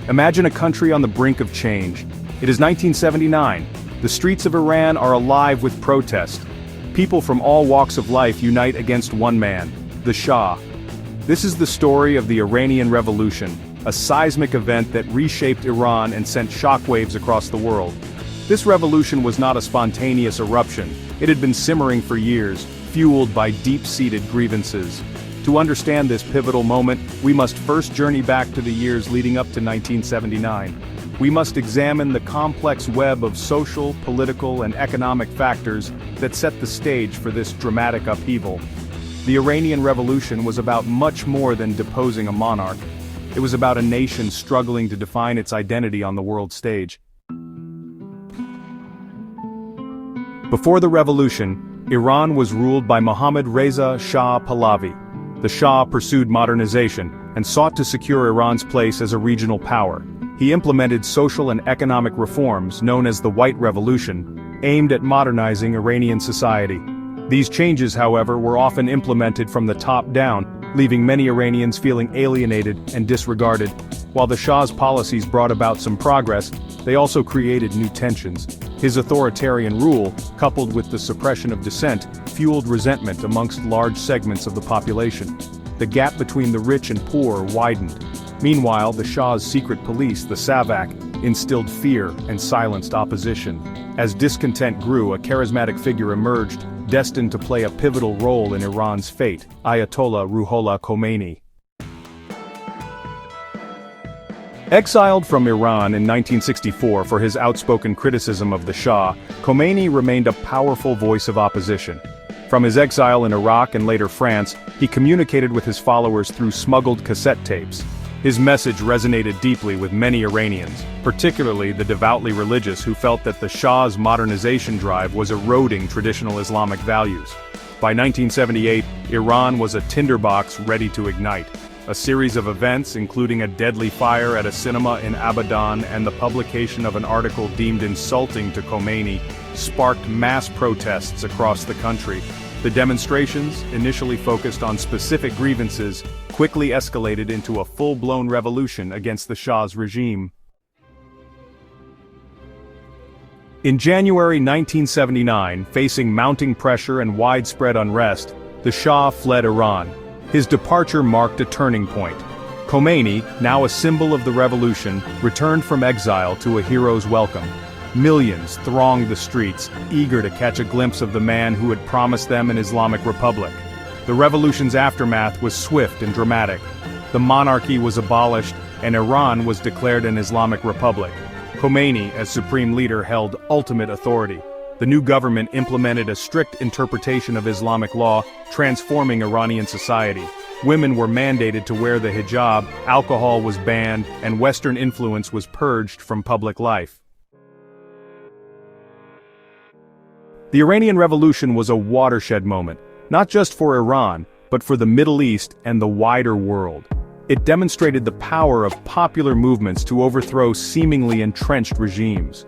Imagine a country on the brink of change. It is 1979. The streets of Iran are alive with protest. People from all walks of life unite against one man, the Shah. This is the story of the Iranian Revolution, a seismic event that reshaped Iran and sent shockwaves across the world. This revolution was not a spontaneous eruption. It had been simmering for years, fueled by deep-seated grievances. To understand this pivotal moment, we must first journey back to the years leading up to 1979. We must examine the complex web of social, political, and economic factors that set the stage for this dramatic upheaval. The Iranian Revolution was about much more than deposing a monarch. It was about a nation struggling to define its identity on the world stage. Before the revolution, Iran was ruled by Mohammad Reza Shah Pehlavi. The Shah pursued modernization and sought to secure Iran's place as a regional power. He implemented social and economic reforms known as the White Revolution, aimed at modernizing Iranian society. These changes, however, were often implemented from the top down, leaving many Iranians feeling alienated and disregarded. While the Shah's policies brought about some progress, they also created new tensions. His authoritarian rule, coupled with the suppression of dissent, fueled resentment amongst large segments of the population. The gap between the rich and poor widened. Meanwhile, the Shah's secret police, the Savak, instilled fear and silenced opposition. As discontent grew, a charismatic figure emerged, destined to play a pivotal role in Iran's fate, Ayatollah Ruhollah Khomeini. Exiled from Iran in 1964 for his outspoken criticism of the Shah, Khomeini remained a powerful voice of opposition. From his exile in Iraq and later France, he communicated with his followers through smuggled cassette tapes. His message resonated deeply with many Iranians, particularly the devoutly religious who felt that the Shah's modernization drive was eroding traditional Islamic values. By 1978, Iran was a tinderbox ready to ignite. A series of events, including a deadly fire at a cinema in Abadan and the publication of an article deemed insulting to Khomeini, sparked mass protests across the country. The demonstrations, initially focused on specific grievances, quickly escalated into a full-blown revolution against the Shah's regime. In January 1979, facing mounting pressure and widespread unrest, the Shah fled Iran. His departure marked a turning point. Khomeini, now a symbol of the revolution, returned from exile to a hero's welcome. Millions thronged the streets, eager to catch a glimpse of the man who had promised them an Islamic republic. The revolution's aftermath was swift and dramatic. The monarchy was abolished, and Iran was declared an Islamic republic. Khomeini, as supreme leader, held ultimate authority. The new government implemented a strict interpretation of Islamic law, transforming Iranian society. Women were mandated to wear the hijab, alcohol was banned, and Western influence was purged from public life. The Iranian Revolution was a watershed moment, not just for Iran, but for the Middle East and the wider world. It demonstrated the power of popular movements to overthrow seemingly entrenched regimes.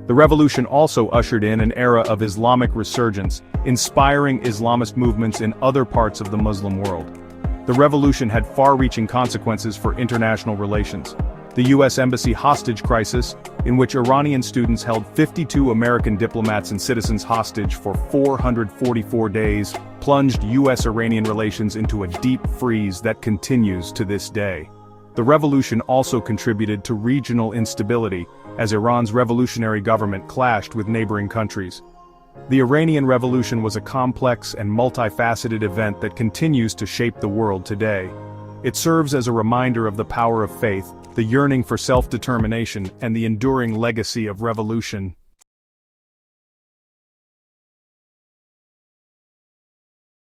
The revolution also ushered in an era of Islamic resurgence, inspiring Islamist movements in other parts of the Muslim world. The revolution had far-reaching consequences for international relations. The U.S. Embassy hostage crisis, in which Iranian students held 52 American diplomats and citizens hostage for 444 days, plunged U.S.-Iranian relations into a deep freeze that continues to this day. The revolution also contributed to regional instability, as Iran's revolutionary government clashed with neighboring countries. The Iranian Revolution was a complex and multifaceted event that continues to shape the world today. It serves as a reminder of the power of faith, the yearning for self-determination, and the enduring legacy of revolution.